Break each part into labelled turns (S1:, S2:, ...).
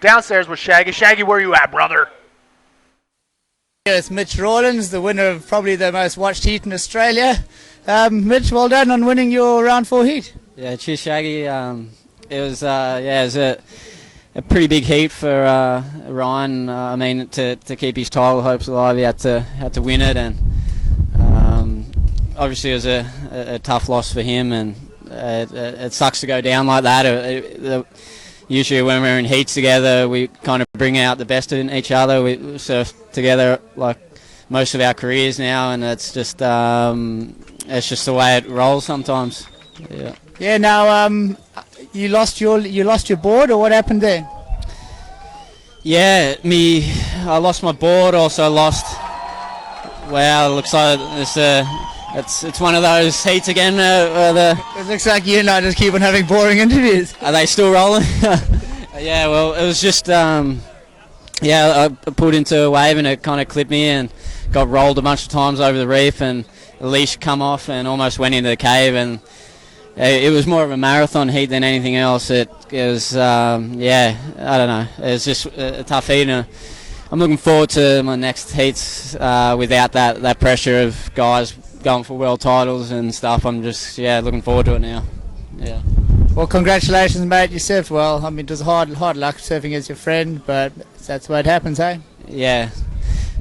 S1: downstairs with Shaggy. Shaggy, where you at, brother?
S2: Yeah, it's Mitch Rawlins, the winner of probably the most watched heat in Australia. Mitch, well done on winning your round 4 heat.
S3: Yeah, cheers, Shaggy. It was a pretty big heat for Ryan. I mean, to keep his title hopes alive, he had to win it, and obviously it was a tough loss for him, and it sucks to go down like that. Usually when we're in heats together, we kind of bring out the best in each other. We surf together like most of our careers now, and it's just the way it rolls sometimes. Yeah.
S2: Yeah. Now, you lost your board, or what happened there?
S3: Yeah, I lost my board. Also lost. Wow, it looks like it's one of those heats again.
S2: It looks like you and I just keep on having boring interviews.
S3: Are they still rolling? Yeah, well, it was just, I pulled into a wave and it kind of clipped me and got rolled a bunch of times over the reef, and the leash come off and almost went into the cave, and it was more of a marathon heat than anything else. It was, I don't know. It was just a tough heat, and I'm looking forward to my next heats without that pressure of guys going for world titles and stuff. I'm just looking forward to it now. Yeah.
S2: Well, congratulations, mate. You surfed well. I mean, it was hard luck surfing as your friend, but that's what happens, hey?
S3: Yeah.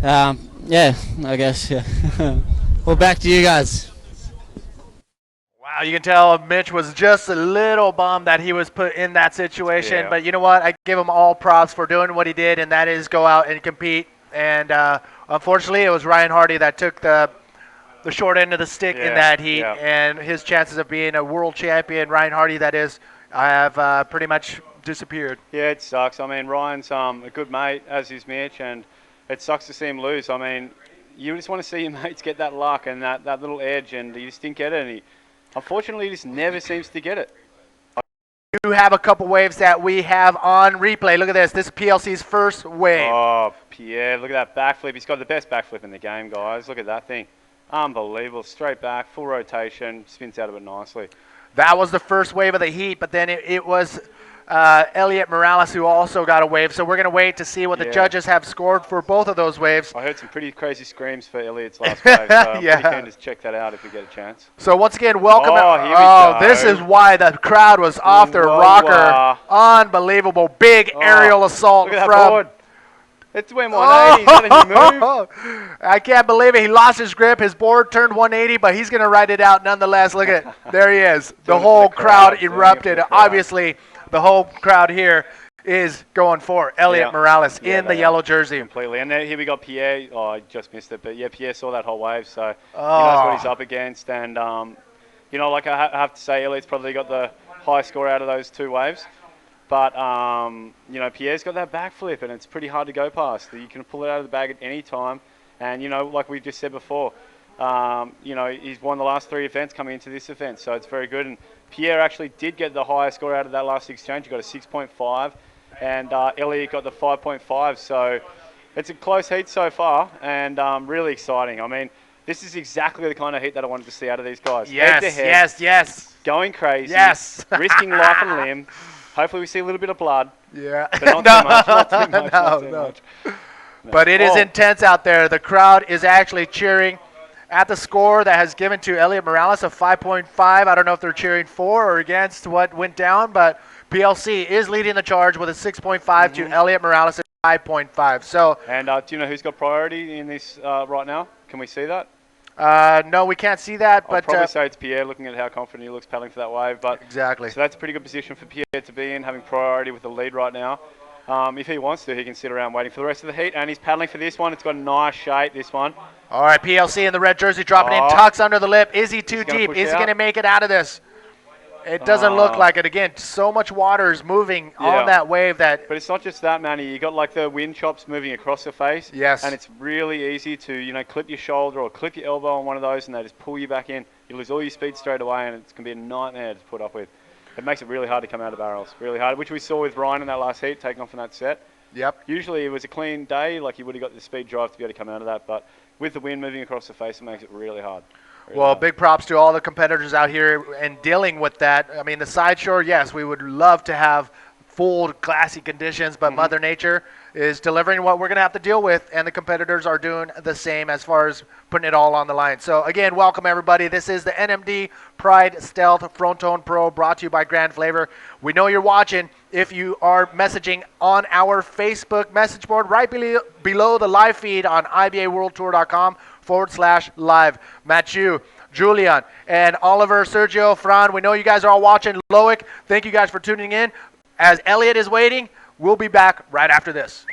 S3: I guess. Yeah.
S2: Well, back to you guys.
S1: Wow, you can tell Mitch was just a little bummed that he was put in that situation. Yeah. But you know what? I give him all props for doing what he did, and that is go out and compete. And unfortunately, it was Ryan Hardy that took the short end of the stick in that heat, and his chances of being a world champion, Ryan Hardy, that is, have pretty much disappeared.
S4: Yeah, it sucks. I mean, Ryan's a good mate, as is Mitch, and it sucks to see him lose. I mean, you just want to see your mates get that luck and that little edge, and he just didn't get it, and he unfortunately just never seems to get it.
S1: You have a couple waves that we have on replay. Look at this. This is PLC's first wave.
S4: Oh, Pierre, look at that backflip. He's got the best backflip in the game, guys. Look at that thing. Unbelievable. Straight back, full rotation, spins out of it nicely.
S1: That was the first wave of the heat, but then it was Elliot Morales who also got a wave. So we're going to wait to see what the judges have scored for both of those waves.
S4: I heard some pretty crazy screams for Elliot's last wave, so I'm pretty keen to check that out if we get a chance.
S1: So once again, welcome.
S4: Here we go.
S1: This is why the crowd was off their rocker. Unbelievable. Big aerial assault
S4: look at
S1: from...
S4: that board. It's went 180. How did he move?
S1: I can't believe it. He lost his grip. His board turned 180, but he's going to ride it out nonetheless. Look at there he is. The whole crowd erupted. Obviously, the whole crowd here is going for Elliot Morales in the yellow jersey.
S4: Completely. And then here we got Pierre. Oh, I just missed it. But, yeah, Pierre saw that whole wave, so he knows what he's up against. And, like I have to say, Elliot's probably got the high score out of those two waves. But, Pierre's got that backflip, and it's pretty hard to go past. You can pull it out of the bag at any time. And, like we just said before, he's won the last 3 events coming into this event, so it's very good. And Pierre actually did get the highest score out of that last exchange. He got a 6.5, and Elliot got the 5.5. So it's a close heat so far, and really exciting. I mean, this is exactly the kind of heat that I wanted to see out of these guys.
S1: Yes,
S4: head to head,
S1: yes.
S4: Going crazy.
S1: Yes.
S4: Risking life and limb. Hopefully we see a little bit of blood.
S1: Yeah.
S4: But not too much.
S1: But it is intense out there. The crowd is actually cheering at the score that has given to Elliot Morales of 5.5. I don't know if they're cheering for or against what went down, but PLC is leading the charge with a 6.5 to Elliot Morales at 5.5. So.
S4: And do you know who's got priority in this right now? Can we see that?
S1: No, we can't see that.
S4: I'd probably say it's Pierre, looking at how confident he looks paddling for that wave. But
S1: exactly.
S4: So that's a pretty good position for Pierre to be in, having priority with the lead right now. If he wants to, he can sit around waiting for the rest of the heat. And he's paddling for this one. It's got a nice shape, this one.
S1: All right, PLC in the red jersey dropping in, tucks under the lip. Is he too deep? Is he going to make it out of this? It doesn't look like it. Again, so much water is moving on that wave that...
S4: But it's not just that, Manny. You got like the wind chops moving across the face.
S1: Yes.
S4: And it's really easy to, clip your shoulder or clip your elbow on one of those, and they just pull you back in. You lose all your speed straight away, and it's going to be a nightmare to put up with. It makes it really hard to come out of barrels. Really hard, which we saw with Ryan in that last heat, taking off in that set.
S1: Yep.
S4: Usually it was a clean day, like he would have got the speed drive to be able to come out of that, but with the wind moving across the face, it makes it really hard.
S1: Well, big props to all the competitors out here and dealing with that. I mean, the side shore, yes, we would love to have full glassy conditions, but Mother Nature is delivering what we're going to have to deal with, and the competitors are doing the same as far as putting it all on the line. So, again, welcome, everybody. This is the NMD Pride Stealth Fronton Pro, brought to you by Grand Flavor. We know you're watching if you are messaging on our Facebook message board right below the live feed on IBAWorldTour.com/live. Mathieu, Julian, and Oliver, Sergio, Fran, we know you guys are all watching. Loic, thank you guys for tuning in. As Elliot is waiting, we'll be back right after this.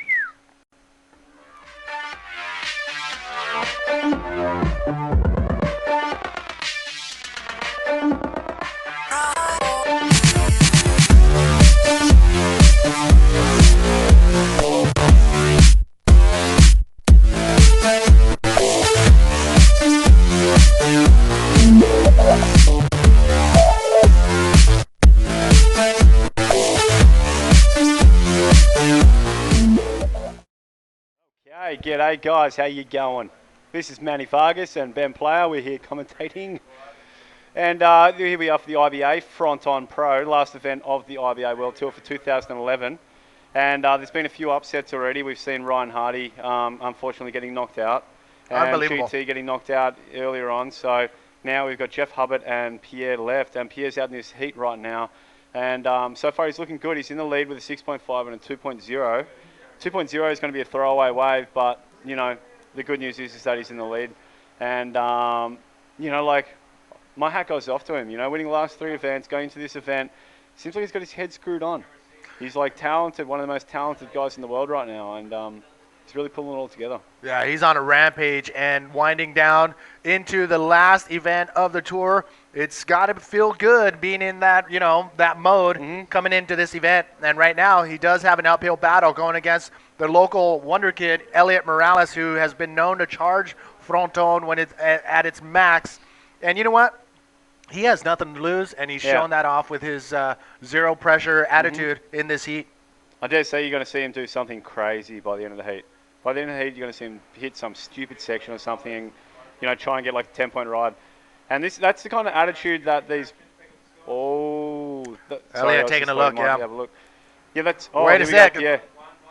S4: Hey, g'day guys, how you going? This is Manny Vargas and Ben Player. We're here commentating, and here we are for the IBA Fronton Pro, last event of the IBA World Tour for 2011. And there's been a few upsets already. We've seen Ryan Hardy unfortunately getting knocked out, and
S1: Unbelievable.
S4: GT getting knocked out earlier on. So now we've got Jeff Hubbard and Pierre left, and Pierre's out in this heat right now. And so far he's looking good. He's in the lead with a 6.5 and a 2.0. 2.0 is going to be a throwaway wave, but, you know, the good news is that he's in the lead. And, you know, like, my hat goes off to him. You know, winning the last 3 events, going to this event, seems like he's got his head screwed on. He's, like, talented, one of the most talented guys in the world right now, and he's really pulling it all together.
S1: Yeah, he's on a rampage and winding down into the last event of the tour. It's got to feel good being in that, you know, that mode coming into this event. And right now he does have an uphill battle going against the local wonder kid, Elliot Morales, who has been known to charge Fronton when it's at its max. And you know what? He has nothing to lose, and he's shown that off with his zero pressure attitude in this heat.
S4: I dare say you're going to see him do something crazy by the end of the heat. By the end of the heat, you're going to see him hit some stupid section or something and, you know, try and get like a 10-point ride. And that's the kind of attitude that these...
S1: Elliot taking a look, yeah.
S4: Have a look. Yeah, that's... Oh,
S1: wait a second.
S4: Yeah,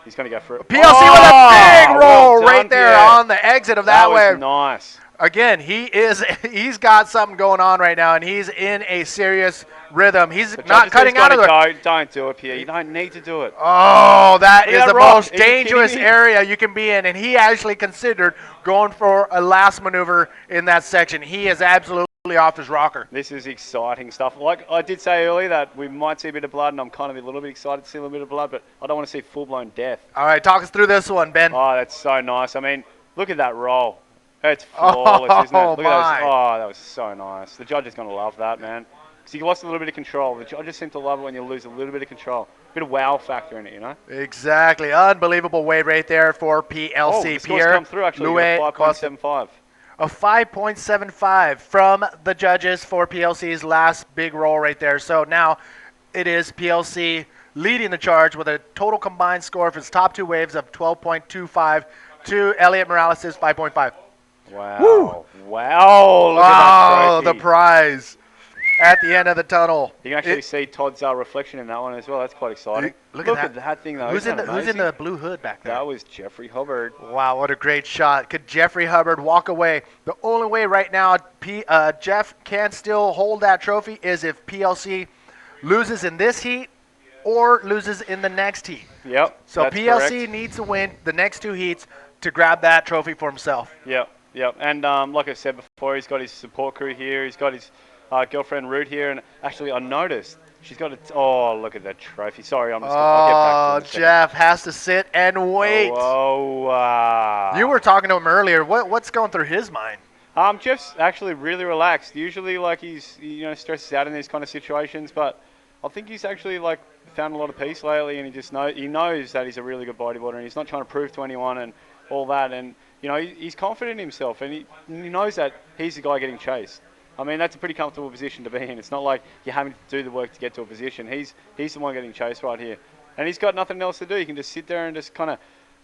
S4: he's going to go for it.
S1: PLC with a big roll right there
S4: Pierre.
S1: on the exit of that wave.
S4: That was nice.
S1: Again, he's got something going on right now, and he's in a serious rhythm. He's not cutting out of the...
S4: Don't do it, Pierre. You don't need to do it.
S1: Oh, that is the most
S4: Are you kidding
S1: dangerous
S4: me?
S1: area you can be in, and he actually considered going for a last maneuver in that section. He is absolutely off his rocker.
S4: This is exciting stuff. Like I did say earlier that we might see a bit of blood, and I'm kind of a little bit excited to see a little bit of blood, but I don't want to see full-blown death.
S1: All right, talk us through this one, Ben.
S4: Oh, that's so nice. I mean, look at that roll. It's flawless, isn't it? Look at those. Oh, that was so nice. The judge is going to love that, man. Because he lost a little bit of control. The judges seem to love it when you lose a little bit of control. Bit of wow factor in it, you know?
S1: Exactly. Unbelievable wave right there for PLC.
S4: Oh, the score's
S1: Pierre.
S4: come through, actually. 5.75.
S1: A 5.75 from the judges for PLC's last big roll right there. So now it is PLC leading the charge with a total combined score for his top 2 waves of 12.25 to Elliot Morales' 5.5.
S4: Wow.
S1: Woo!
S4: Wow. Look at that trophy.
S1: The prize at the end of the tunnel.
S4: You can actually see Todd's reflection in that one as well. That's quite exciting.
S1: Look
S4: at that thing, though.
S1: Who's in
S4: Amazing?
S1: the blue hood back there?
S4: That was Jeffrey Hubbard.
S1: Wow, what a great shot. Could Jeffrey Hubbard walk away? The only way right now Jeff can still hold that trophy is if PLC loses in this heat or loses in the next heat.
S4: Yep.
S1: So
S4: that's
S1: PLC
S4: correct.
S1: needs to win the next 2 heats to grab that trophy for himself.
S4: Yep. Yep. And like I said before, he's got his support crew here. He's got his girlfriend Ruth here. And actually, I noticed she's got a... Oh, look at that trophy. Sorry, I'll get back to it.
S1: Jeff has to sit and wait. You were talking to him earlier. What's going through his mind?
S4: Jeff's actually really relaxed. Usually, like, he's, you know, stresses out in these kind of situations, but I think he's actually, like, found a lot of peace lately, and he knows that he's a really good bodybuilder, and he's not trying to prove to anyone and all that. And, you know, he's confident in himself, and he knows that he's the guy getting chased. I mean, that's a pretty comfortable position to be in. It's not like you're having to do the work to get to a position. He's the one getting chased right here. And he's got nothing else to do. He can just sit there and just kind of,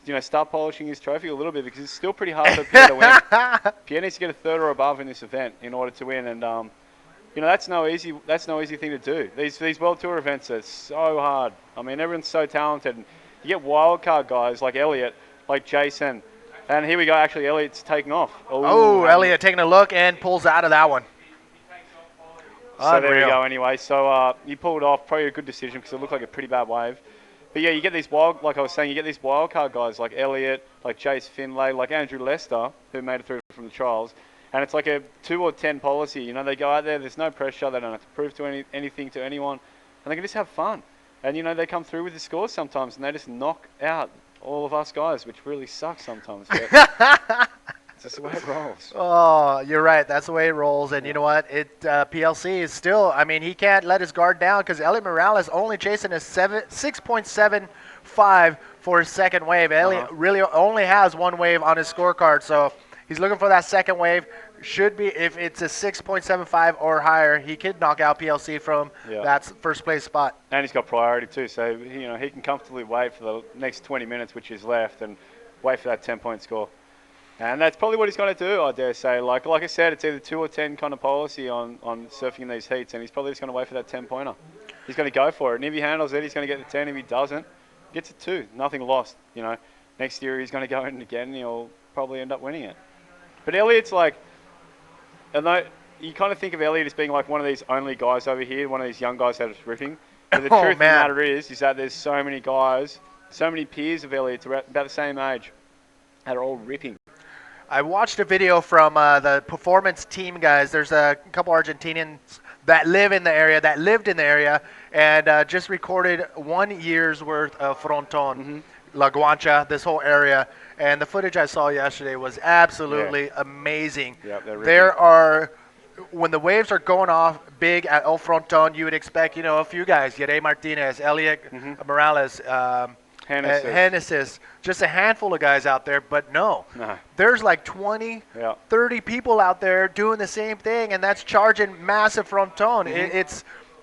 S4: you know, start polishing his trophy a little bit, because it's still pretty hard for Pierre to win. Pierre needs to get a 3rd or above in this event in order to win. And, that's no easy thing to do. These World Tour events are so hard. I mean, everyone's so talented. You get wild card guys like Elliot, like Jason, and here we go. Actually, Elliot's taking off.
S1: Oh, Elliot taking a look and pulls out of that one.
S4: So there we go. Anyway, so he pulled off. Probably a good decision because it looked like a pretty bad wave. But yeah, you get these like I was saying, you get these wild card guys like Elliot, like Jace Finlay, like Andrew Lester, who made it through from the trials. And it's like a 2 or 10 policy. They go out there, there's no pressure, they don't have to prove anything to anyone, and they can just have fun. And, they come through with the scores sometimes, and they just knock out all of us guys, which really sucks sometimes. But it's just the way it rolls.
S1: Oh, you're right. That's the way it rolls. And you know what? PLC is still, he can't let his guard down because Elliot Morales only chasing a 6.75 for his second wave. Elliot really only has one wave on his scorecard, so he's looking for that second wave. Should be, if it's a 6.75 or higher, he could knock out PLC from that first place spot.
S4: And he's got priority too, so he can comfortably wait for the next 20 minutes, which is left, and wait for that 10-point score. And that's probably what he's going to do, I dare say. Like I said, it's either 2 or 10 kind of policy on surfing in these heats, and he's probably just going to wait for that 10-pointer. He's going to go for it, and if he handles it, he's going to get the 10. If he doesn't, gets a 2. Nothing lost. Next year he's going to go in again, and he'll probably end up winning it. But Elliot's like, and you kind of think of Elliot as being like one of these only guys over here, one of these young guys that is ripping. But the truth of the matter is that there's so many guys, so many peers of Elliot's about the same age that are all ripping.
S1: I watched a video from the performance team guys. There's a couple Argentinians that lived in the area, and just recorded 1 year's worth of Fronton, La Guancha, this whole area. And the footage I saw yesterday was absolutely amazing. There are, when the waves are going off big at El Fronton, you would expect, a few guys, Yere Martinez, Elliot Morales, Hennessy's, just a handful of guys out there, but no. There's like 20, 30 people out there doing the same thing, and that's charging massive Fronton.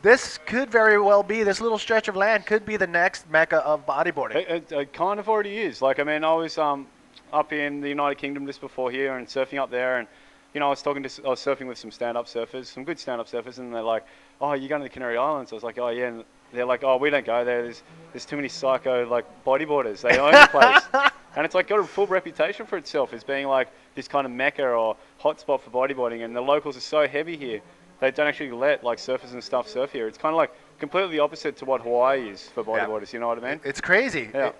S1: This could very well be, this little stretch of land could be the next mecca of bodyboarding.
S4: It kind of already is. I was up in the United Kingdom just before here and surfing up there, and I was surfing with some stand-up surfers, some good stand-up surfers, and they're like, "Oh, you're going to the Canary Islands?" I was like, "Oh yeah." And they're like, "Oh, we don't go there. There's too many psycho bodyboarders. They own the place." And it's got a full reputation for itself as being like this kind of mecca or hotspot for bodyboarding, and the locals are so heavy here. They don't actually let surfers and stuff surf here. It's kind of like completely opposite to what Hawaii is for bodyboarders. You know what I mean?
S1: It's crazy.
S4: Yeah.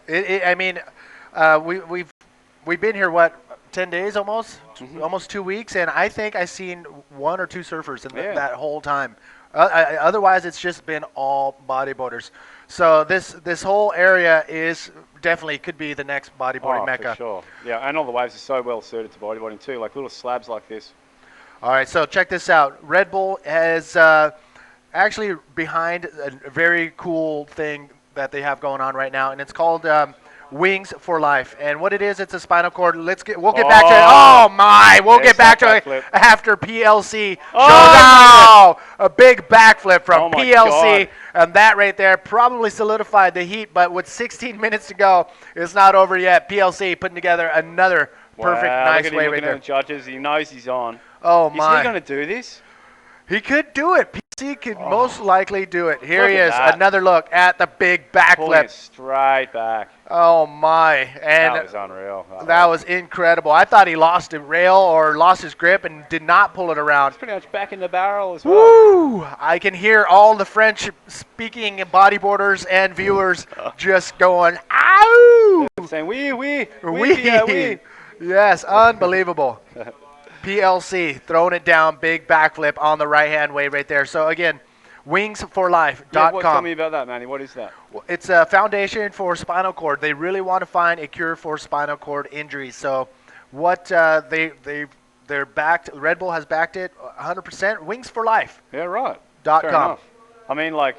S1: We've been here 10 days almost, almost 2 weeks, and I think I've seen 1 or 2 surfers in that whole time. Otherwise, it's just been all bodyboarders. So this whole area is definitely could be the next bodyboarding mecca.
S4: For sure. Yeah, and all the waves are so well suited to bodyboarding too, like little slabs like this.
S1: All right, so check this out. Red Bull has actually behind a very cool thing that they have going on right now, and it's called Wings for Life. And what it is, it's a spinal cord. We'll get back to it. Oh my! We'll get back to it after PLC. A big backflip from PLC, God. And that right there probably solidified the heat. But with 16 minutes to go, it's not over yet. PLC putting together another perfect, nice wave right there.
S4: The judges, he knows he's on.
S1: Oh my!
S4: Is he going to do this?
S1: He could do it. PC could most likely do it. Here he is. Another look at the big backflip.
S4: Pulling it straight back.
S1: Oh my! And
S4: that was unreal.
S1: That was incredible. I thought he lost a rail or lost his grip and did not pull it around.
S4: It's pretty much back in the barrel as well.
S1: Woo! I can hear all the French-speaking bodyboarders and viewers just going, "Ow!"
S4: Saying, "Oui."
S1: Yes, unbelievable. PLC throwing it down, big backflip on the right-hand wave right there. So again, wingsforlife.com.
S4: Tell me about that, Manny. What is that?
S1: It's a foundation for spinal cord. They really want to find a cure for spinal cord injuries. So what they're backed. Red Bull has backed it 100%. Wings for Life.
S4: Yeah, right.
S1: .com.
S4: I mean, I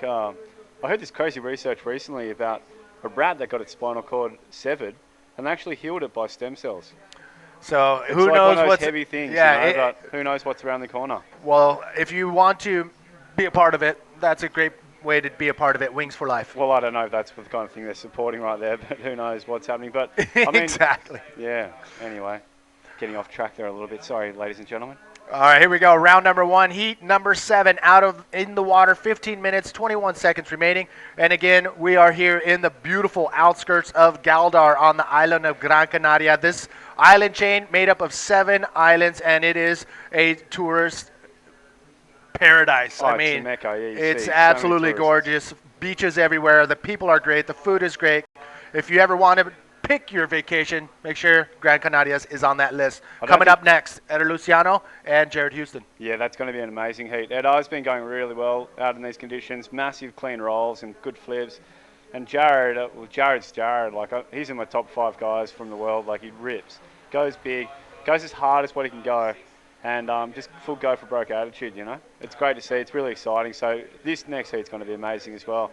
S4: heard this crazy research recently about a rat that got its spinal cord severed and actually healed it by stem cells.
S1: So
S4: it's
S1: who
S4: like
S1: knows
S4: one of those
S1: what's
S4: heavy things?
S1: Yeah,
S4: but who knows what's around the corner?
S1: Well, if you want to be a part of it, that's a great way to be a part of it. Wings for Life.
S4: Well, I don't know if that's the kind of thing they're supporting right there, but who knows what's happening? But I mean,
S1: exactly.
S4: Yeah. Anyway, getting off track there a little bit. Sorry, ladies and gentlemen.
S1: All right, here we go. Round number 1, heat number 7, in the water, 15 minutes, 21 seconds remaining. And again, we are here in the beautiful outskirts of Galdar on the island of Gran Canaria. This island chain made up of 7 islands, and it is a tourist paradise.
S4: Oh,
S1: I mean,
S4: it's a mecca. Yeah,
S1: it's
S4: so
S1: absolutely
S4: many tourists.
S1: gorgeous. Beaches everywhere. The people are great. The food is great. If you ever want to pick your vacation, make sure Gran Canarias is on that list. Coming up next, Eder Luciano and Jared Houston.
S4: Yeah, that's going to be an amazing heat. Edo's been going really well out in these conditions. Massive clean rolls and good flips. And Jared, Jared's Jared. Like, he's in my top 5 guys from the world. Like, he rips. Goes big. Goes as hard as what he can go. And just full go for broke attitude, you know. It's great to see. It's really exciting. So this next heat's going to be amazing as well.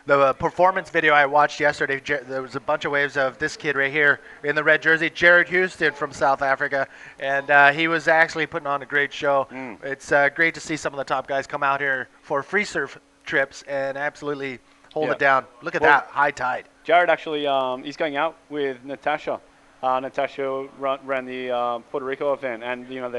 S1: The performance video I watched yesterday, there was a bunch of waves of this kid right here in the red jersey, Jared Houston from South Africa, and he was actually putting on a great show. It's great to see some of the top guys come out here for free surf trips and absolutely hold it down. Look at that, high tide.
S4: Jared actually, he's going out with Natasha. Natasha ran the Puerto Rico event, and you know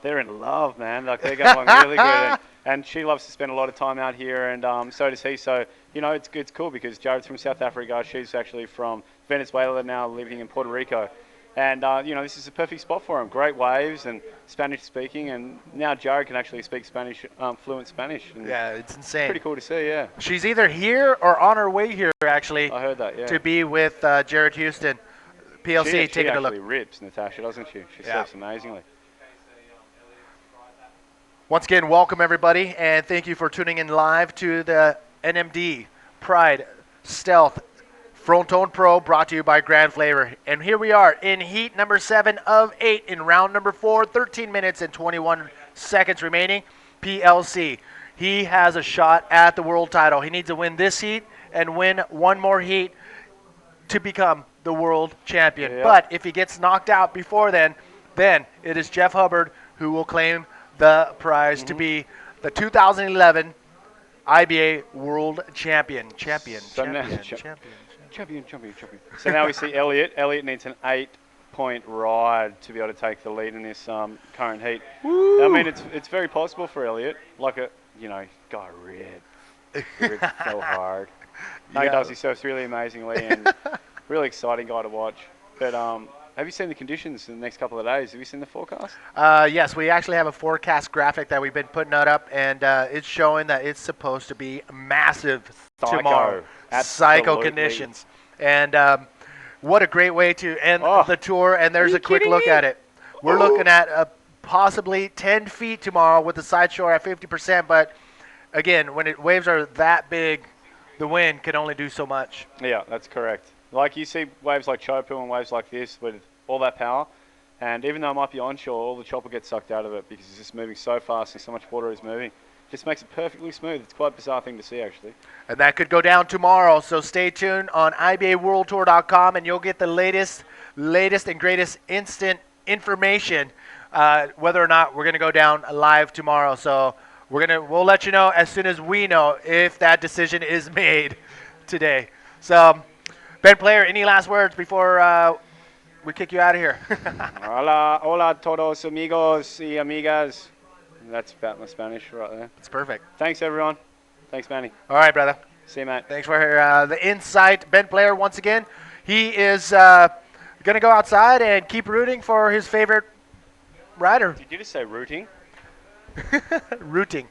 S4: they're in love, man. Like they're going really good, and she loves to spend a lot of time out here, and so does he. So you know it's cool because Jared's from South Africa. She's actually from Venezuela now, living in Puerto Rico, and you know this is a perfect spot for him. Great waves and Spanish speaking, and now Jared can actually speak Spanish, fluent Spanish. And
S1: yeah, it's insane.
S4: Pretty cool to see. Yeah,
S1: she's either here or on her way here actually.
S4: I heard that. Yeah,
S1: to be with Jared Houston. PLC taking a look.
S4: She actually rips, Natasha, doesn't she? She surfs amazingly.
S1: Once again, welcome everybody, and thank you for tuning in live to the NMD Pride Stealth Fronton Pro, brought to you by Grand Flavor. And here we are in heat number 7 of 8 in round number 4, 13 minutes and 21 seconds remaining. PLC, he has a shot at the world title. He needs to win this heat and win one more heat to become the world champion.
S4: Yep.
S1: But if he gets knocked out before then it is Jeff Hubbard who will claim the prize to be the 2011 IBA World Champion. Champion.
S4: So now we see Elliot. Elliot needs an 8-point ride to be able to take the lead in this current heat. Woo! I mean, it's very possible for Elliot. Like got ripped so hard. No, he does. He surfs really amazingly and really exciting guy to watch. But have you seen the conditions in the next couple of days? Have you seen the forecast?
S1: Yes, we actually have a forecast graphic that we've been putting up, and it's showing that it's supposed to be massive tomorrow. Psycho conditions. And what a great way to end the tour. And there's a quick look at it. We're looking at possibly 10 feet tomorrow with the side shore at 50%. But, again, when waves are that big, the wind can only do so much.
S4: Yeah, that's correct. Like you see waves like Chopu and waves like this with all that power, and even though it might be onshore, all the chopper gets sucked out of it because it's just moving so fast and so much water is moving. Just makes it perfectly smooth. It's quite a bizarre thing to see, actually. And
S1: that could go down tomorrow, so stay tuned on IBAWorldTour.com, and you'll get the latest and greatest instant information whether or not we're going to go down live tomorrow. So we'll let you know as soon as we know if that decision is made today. So, Ben Player, any last words before we kick you out of here?
S4: Hola todos amigos y amigas. That's about my Spanish right there.
S1: It's perfect.
S4: Thanks, everyone. Thanks, Manny.
S1: All right, brother.
S4: See you, mate.
S1: Thanks for the insight. Ben Player, once again, he is going to go outside and keep rooting for his favorite rider.
S4: Did you just say rooting?
S1: Rooting.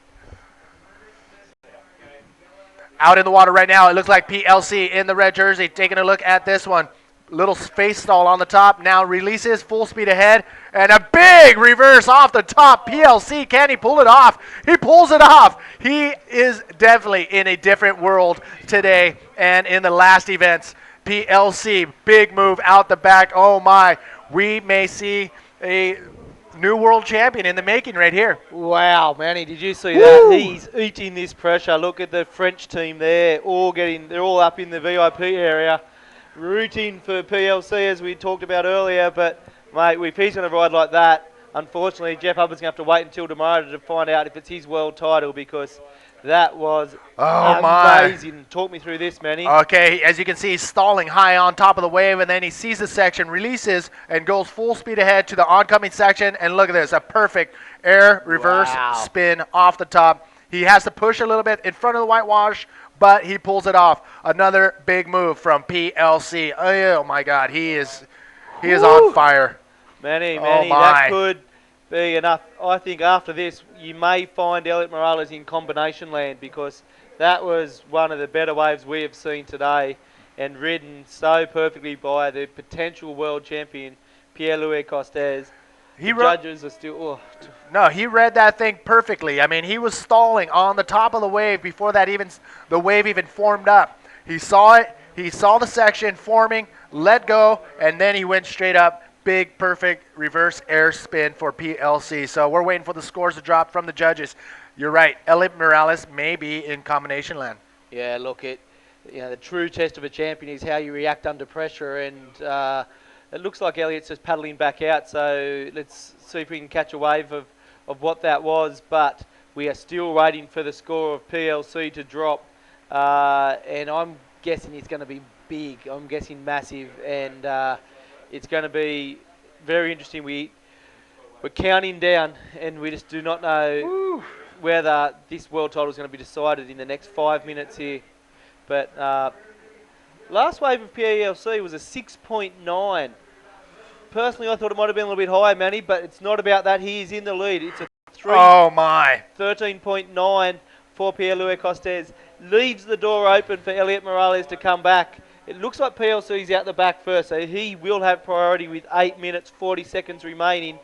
S1: Out in the water right now, it looks like PLC in the red jersey taking a look at this one. Little space stall on the top, now releases, full speed ahead, and a big reverse off the top. PLC, can he pull it off? He pulls it off. He is definitely in a different world today and in the last events. PLC, big move out the back. Oh my, we may see a new world champion in the making right here.
S5: Wow, Manny, did you see that? He's eating this pressure. Look at the French team there, they're all up in the VIP area, rooting for PLC as we talked about earlier. But mate, if he's going to ride like that, unfortunately, Jeff Hubbard's going to have to wait until tomorrow to find out if it's his world title, because That was
S1: Oh, my.
S5: amazing. Talk me through this, Manny.
S1: Okay, as you can see, he's stalling high on top of the wave, and then he sees the section, releases, and goes full speed ahead to the oncoming section. And look at this, a perfect air reverse spin off the top. He has to push a little bit in front of the whitewash, but he pulls it off. Another big move from PLC. Oh my God, he is on fire.
S5: Manny,
S1: my.
S5: that could be enough. I think after this, you may find Elliot Morales in combination land, because that was one of the better waves we have seen today, and ridden so perfectly by the potential world champion, Pierre Costes. Judges are still...
S1: No, he read that thing perfectly. I mean, he was stalling on the top of the wave before the wave even formed up. He saw it. He saw the section forming, let go, and then he went straight up. Big, perfect reverse air spin for PLC. So we're waiting for the scores to drop from the judges. You're right. Elliot Morales may be in combination land.
S5: Yeah, look, the true test of a champion is how you react under pressure, and it looks like Elliot's just paddling back out. So let's see if we can catch a wave of what that was. But we are still waiting for the score of PLC to drop, and I'm guessing it's going to be big. I'm guessing massive, and it's going to be very interesting. We're counting down, and we just do not know whether this world title is going to be decided in the next 5 minutes here. But last wave of PLC was a 6.9. Personally, I thought it might have been a little bit higher, Manny, but it's not about that. He is in the lead. It's a 13.9 for Pierre Costes. Leaves the door open for Elliot Morales to come back. It looks like PLC's out the back first, so he will have priority with 8 minutes, 40 seconds remaining.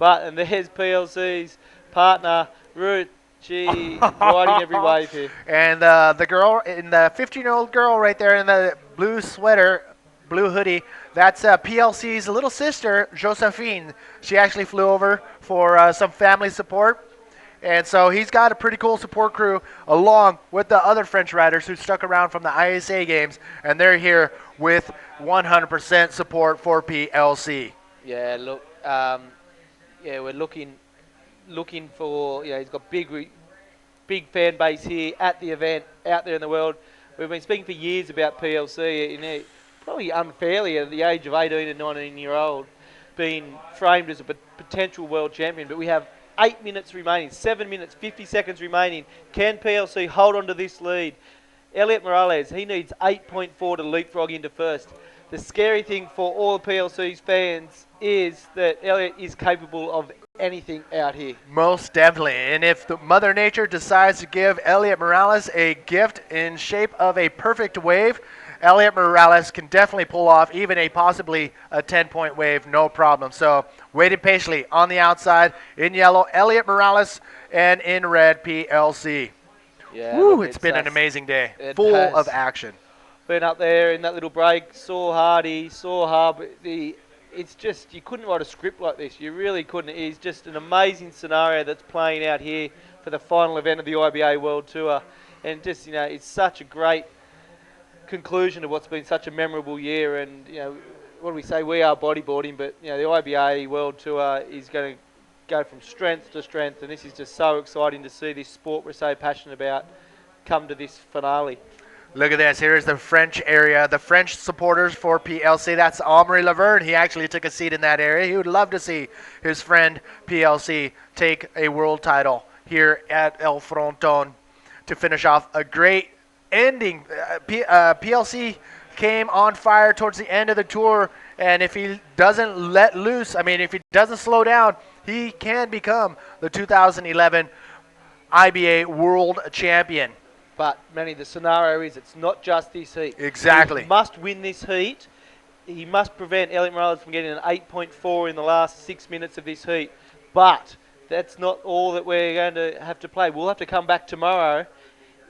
S5: And there's PLC's partner, Ruth. She riding every wave here.
S1: And the girl, the 15-year-old girl right there in the blue sweater, blue hoodie, that's PLC's little sister, Josephine. She actually flew over for some family support. And so he's got a pretty cool support crew along with the other French riders who stuck around from the ISA games, and they're here with 100% support for PLC.
S5: Yeah, look, we're looking for, he's got big fan base here at the event, out there in the world. We've been speaking for years about PLC, probably unfairly at the age of 18 and 19-year-old, being framed as a potential world champion, but we have 8 minutes remaining, 7 minutes, 50 seconds remaining. Can PLC hold on to this lead? Elliot Morales, he needs 8.4 to leapfrog into first. The scary thing for all PLC's fans is that Elliot is capable of anything out here.
S1: Most definitely. And if the Mother Nature decides to give Elliot Morales a gift in shape of a perfect wave, Elliot Morales can definitely pull off even possibly a 10-point wave, no problem. So waiting patiently on the outside in yellow, Elliot Morales, and in red, PLC.
S5: Yeah,
S1: Woo, it's been an amazing day, full of action.
S5: Been up there in that little break, saw Hardy, saw Hub. It's just, you couldn't write a script like this. You really couldn't. It's just an amazing scenario that's playing out here for the final event of the IBA World Tour. And just, it's such a great conclusion of what's been such a memorable year. And what do we say? We are bodyboarding, but the IBA World Tour is going to go from strength to strength, and this is just so exciting to see this sport we're so passionate about come to this finale.
S1: Look at this. Here's the French area, the French supporters for PLC. That's Omri Laverne. He actually took a seat in that area. He would love to see his friend PLC take a world title here at El Fronton to finish off a great ending. PLC came on fire towards the end of the tour, and if he doesn't let loose, if he doesn't slow down, he can become the 2011 IBA World Champion.
S5: But, Manny, the scenario is it's not just this heat.
S1: Exactly.
S5: He must win this heat. He must prevent Elliot Morales from getting an 8.4 in the last 6 minutes of this heat. But that's not all that we're going to have to play. We'll have to come back tomorrow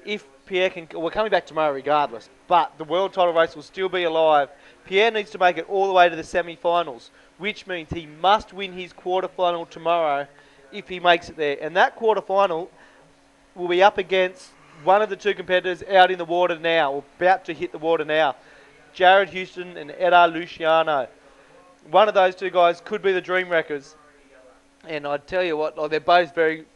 S5: if Pierre can... We're coming back tomorrow regardless, but the world title race will still be alive. Pierre needs to make it all the way to the semi-finals, which means he must win his quarterfinal tomorrow if he makes it there. And that quarterfinal will be up against one of the two competitors out in the water now, or about to hit the water now. Jared Houston and Eda Luciano. One of those two guys could be the Dream Wreckers. And I tell you what, they're both very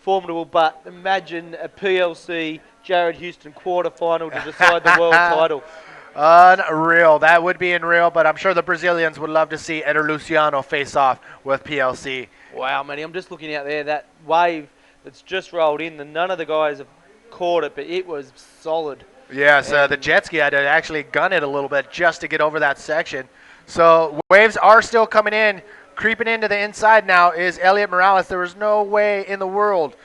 S5: formidable, but imagine a PLC Jared Houston quarterfinal to decide the world title.
S1: Unreal. That would be unreal, but I'm sure the Brazilians would love to see Eder Luciano face off with PLC.
S5: Wow, Matty, I'm just looking out there. That wave that's just rolled in, none of the guys have caught it, but it was solid.
S1: Yes, the jet ski had to actually gun it a little bit just to get over that section. So waves are still coming in. Creeping into the inside now is Elliot Morales. There was no way in the world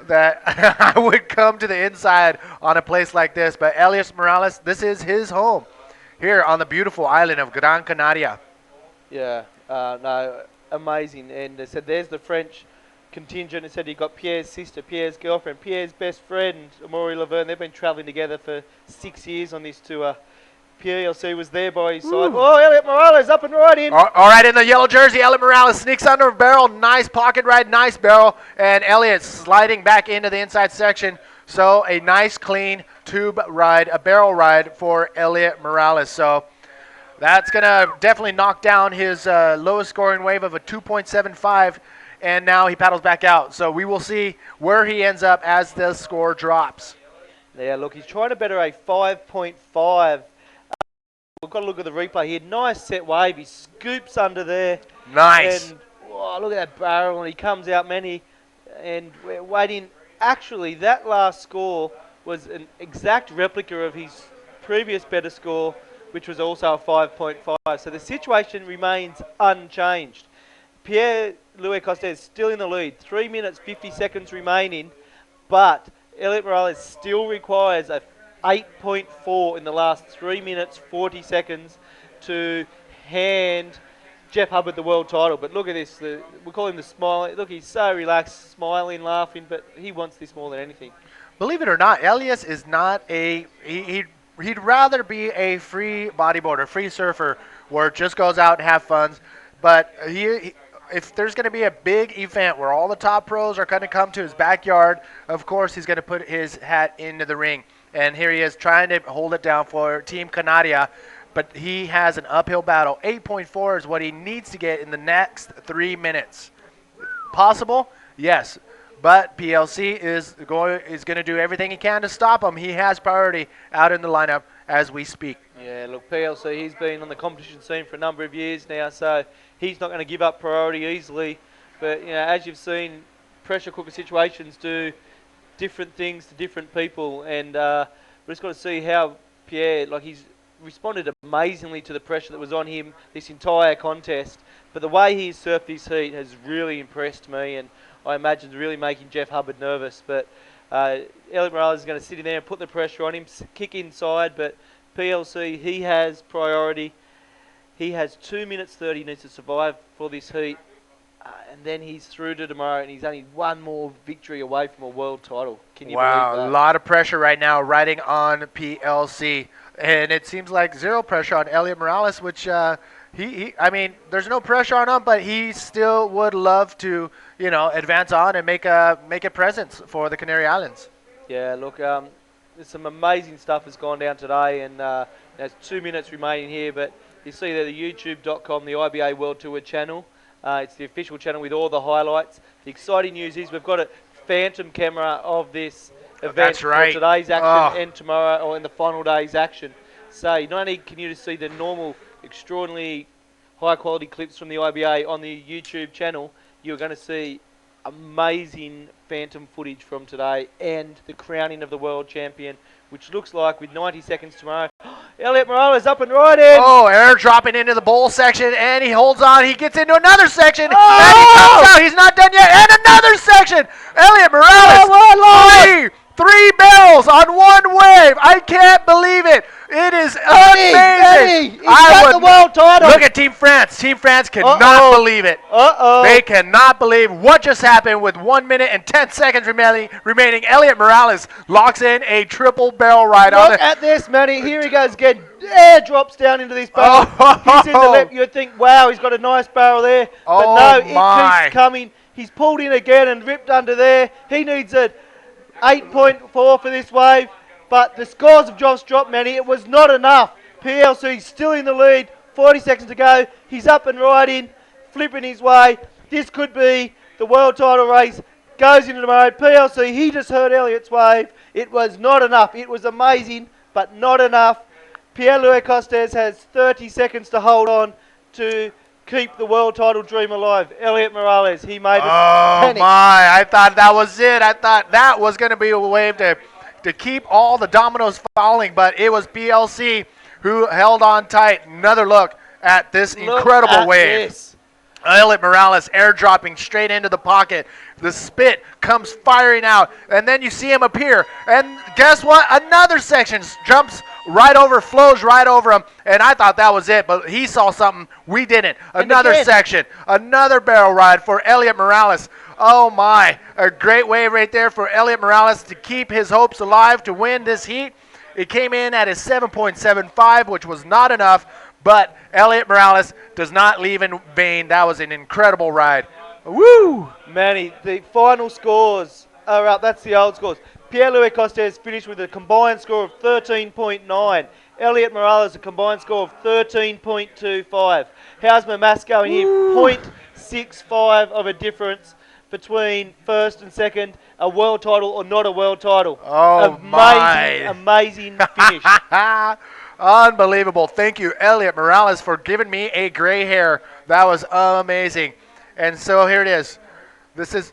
S1: that I would come to the inside on a place like this. But Elliot Morales, this is his home here on the beautiful island of Gran Canaria.
S5: Yeah, no, amazing. And they said there's the French contingent. It said you got Pierre's sister, Pierre's girlfriend, Pierre's best friend, Amaury Laverne. They've been travelling together for 6 years on this tour. PLC was there by his side. Oh, Elliot Morales up and right in.
S1: All right, in the yellow jersey, Elliot Morales sneaks under a barrel. Nice pocket ride, nice barrel. And Elliot sliding back into the inside section. So a nice, clean tube ride, a barrel ride for Elliot Morales. So that's going to definitely knock down his lowest scoring wave of a 2.75. And now he paddles back out. So we will see where he ends up as the score drops.
S5: Yeah, look, he's trying to better a 5.5. We've got to look at the replay here. Nice set wave. He scoops under there.
S1: Nice.
S5: And look at that barrel, and he comes out many. And we're waiting. Actually, that last score was an exact replica of his previous better score, which was also a 5.5. So the situation remains unchanged. Pierre Louis Costes still in the lead. 3 minutes, 50 seconds remaining. But Elliot Morales still requires a 8.4 in the last 3 minutes, 40 seconds to hand Jeff Hubbard the world title. But look at this. We call him the smile. Look, he's so relaxed, smiling, laughing, but he wants this more than anything.
S1: Believe it or not, Elias is not a he'd rather be a free bodyboarder, free surfer, where it just goes out and have fun. But if there's going to be a big event where all the top pros are going to come to his backyard, of course he's going to put his hat into the ring. And here he is trying to hold it down for Team Canaria, but he has an uphill battle. 8.4 is what he needs to get in the next 3 minutes. Possible? Yes. But PLC is going to do everything he can to stop him. He has priority out in the lineup as we speak.
S5: Yeah, look, PLC, he's been on the competition scene for a number of years now, so he's not going to give up priority easily. But, you know, as you've seen, pressure cooker situations do different things to different people, and we've just got to see how Pierre, like, he's responded amazingly to the pressure that was on him this entire contest. But the way he's surfed this heat has really impressed me, and I imagine it's really making Jeff Hubbard nervous. But Elliot Morales is going to sit in there and put the pressure on him, kick inside, but PLC, he has priority. He has 2 minutes 30 he needs to survive for this heat. And then he's through to tomorrow, and he's only one more victory away from a world title. Can you believe that?
S1: Wow, a lot of pressure right now riding on PLC. And it seems like zero pressure on Elliot Morales, which I mean, there's no pressure on him, but he still would love to, you know, advance on and make a presence for the Canary Islands.
S5: Yeah, look, there's some amazing stuff that's gone down today, and there's 2 minutes remaining here, but you see there the youtube.com, the IBA World Tour channel. It's the official channel with all the highlights. The exciting news is we've got a phantom camera of this event for today's action and tomorrow, or in the final day's action. So not only can you just see the normal, extraordinarily high-quality clips from the IBA on the YouTube channel, you're going to see amazing phantom footage from today and the crowning of the world champion, which looks like with 90 seconds tomorrow. Elliot Morales up and right in.
S1: Oh, air dropping into the bowl section, and he holds on. He gets into another section, and he comes out. He's not done yet. And another section. Elliot Morales, three barrels on one wave. I can't believe it. It is amazing.
S5: He's got the world title.
S1: Look at Team France. Team France cannot believe it. They cannot believe what just happened with 1 minute and 10 seconds remaining. Elliot Morales locks in a triple barrel ride.
S5: Look at this, Manny. Here he goes again. Air drops down into this barrel. He's in the lip. You'd think, wow, he's got a nice barrel there. But no, it keeps coming. He's pulled in again and ripped under there. He needs a 8.4 for this wave. But the scores have just dropped, Manny. It was not enough. PLC still in the lead. 40 seconds to go. He's up and riding, flipping his way. This could be the world title race goes into the mode. PLC, he just heard Elliot's wave. It was not enough. It was amazing, but not enough. Pierre-Louis Costes has 30 seconds to hold on to keep the world title dream alive. Elliot Morales, he made us panic.
S1: My, I thought that was it. I thought that was going to be a wave to keep all the dominoes falling, but it was PLC who held on tight. Another look at this incredible wave.
S5: This.
S1: Elliot Morales airdropping straight into the pocket. The spit comes firing out, and then you see him appear. And guess what? Another section jumps right over, flows right over him, and I thought that was it, but he saw something we didn't. Another section, another barrel ride for Elliot Morales. Oh my, a great wave right there for Elliot Morales to keep his hopes alive to win this heat. It came in at a 7.75, which was not enough, but Elliot Morales does not leave in vain. That was an incredible ride. Woo!
S5: Manny, the final scores are up. That's the old scores. Pierre-Louis Costes finished with a combined score of 13.9. Elliot Morales a combined score of 13.25. Hausman Masco in here, 0.65 of a difference between first and second. A world title or not a world title.
S1: Oh,
S5: amazing finish.
S1: Unbelievable. Thank you, Elliot Morales, for giving me a gray hair. That was amazing. And so here it is. This is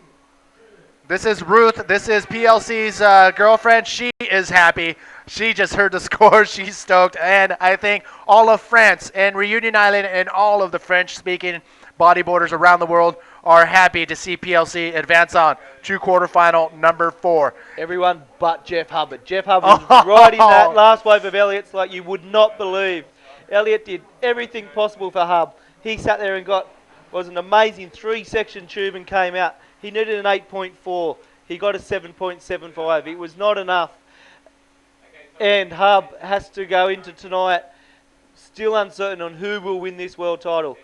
S1: Ruth. This is PLC's girlfriend. She is happy. She just heard the score. She's stoked. And I think all of France and Reunion Island and all of the French-speaking bodyboarders around the world are happy to see PLC advance on to quarterfinal number 4.
S5: Everyone but Jeff Hubbard. Jeff Hubbard was riding that last wave of Elliot's like you would not believe. Elliot did everything possible for Hub. He sat there and was an amazing 3-section tube and came out. He needed an 8.4. He got a 7.75. It was not enough. And Hub has to go into tonight still uncertain on who will win this world title.